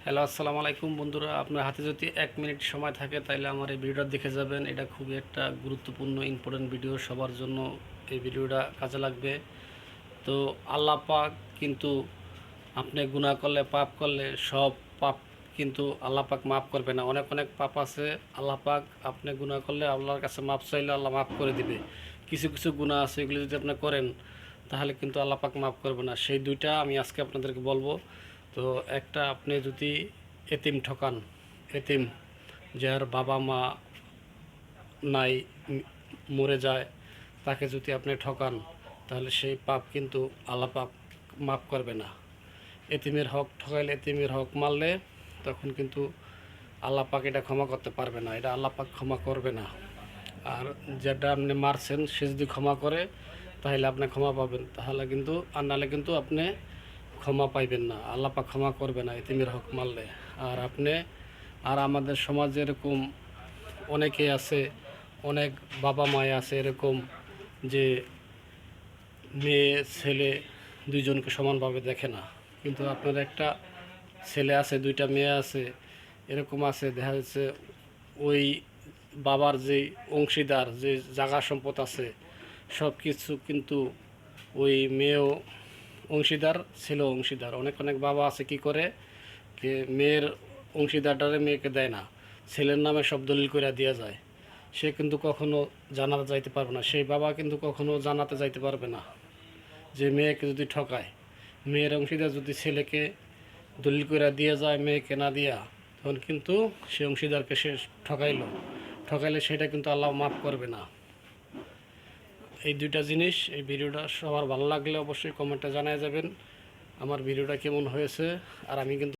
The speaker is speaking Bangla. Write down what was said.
হ্যালো, আসসালামু আলাইকুম বন্ধুরা। আপনার হাতে যদি 1 মিনিট সময় থাকে তাহলে আমার এই ভিডিওটা দেখে যাবেন। এটা খুবই একটা গুরুত্বপূর্ণ ইম্পর্টেন্ট ভিডিও, সবার জন্য এই ভিডিওটা কাজে লাগবে। তো আল্লাহ পাক কিন্তু আপনি গুনাহ করলে, পাপ করলে সব পাপ কিন্তু আল্লাহ পাক মাফ করবে না। অনেক অনেক পাপ আছে, আল্লাহ পাক আপনি গুনাহ করলে আল্লাহর কাছে মাফ চাইলে আল্লাহ মাফ করে দিবে। কিছু কিছু গুনাহ আছে, এগুলো যদি আপনি করেন তাহলে কিন্তু আল্লাহ পাক মাফ করবে না। সেই দুইটা আমি আজকে আপনাদেরকে বলবো। তো একটা, আপনি যদি এতিম ঠকান, এতিম যার বাবা মা নাই, মরে যায়, তাকে যদি আপনি ঠকান তাহলে সেই পাপ কিন্তু আল্লাহ পাক মাফ করবে না। এতিমের হক ঠকাইলে, এতিমের হক মারলে তখন কিন্তু আল্লাহ পাক এটা ক্ষমা করতে পারবে না, এটা আল্লাহ পাক ক্ষমা করবে না। আর যেটা আপনি মারছেন সে যদি ক্ষমা করে তাহলে আপনি ক্ষমা পাবেন, তাহলে কিন্তু, আর নাহলে কিন্তু আপনি ক্ষমা পাইবেন না, আল্লাহ পাক ক্ষমা করবে না এতিমের হক মারলে। আর আপনি, আর আমাদের সমাজে এরকম অনেকে আছে, অনেক বাবা মায়ে আছে এরকম, যে মেয়ে ছেলে দুইজনকে সমানভাবে দেখে না। কিন্তু আপনার একটা ছেলে আছে, দুইটা মেয়ে আছে, এরকম আছে, দেখা যাচ্ছে ওই বাবার যে অংশীদার, যে জায়গা সম্পদ আছে সব কিছু কিন্তু ওই মেয়েও অংশীদার, ছেলেও অংশীদার। অনেক অনেক বাবা আছে কি করে, যে মেয়ের অংশীদারটারে মেয়েকে দেয় না, ছেলের নামে সব দলিল করে দেওয়া যায়। সে কিন্তু কখনো জানাতে যাইতে পারবে না, সেই বাবা কিন্তু কখনো জানাতে যাইতে পারবে না যে মেয়েকে যদি ঠকায়, মেয়ের অংশীদার যদি ছেলেকে দলিল করে দিয়ে যায় মেয়েকে না দিয়া, তখন কিন্তু সে অংশীদারকে সে ঠকাইলে সেটা কিন্তু আল্লাহ মাফ করবে না। এই দুইটা জিনিস, এই ভিডিওটা সবার ভালো লাগলে অবশ্যই কমেন্টে জানিয়ে যাবেন আমার ভিডিওটা কেমন হয়েছে। আর আমি কিন্তু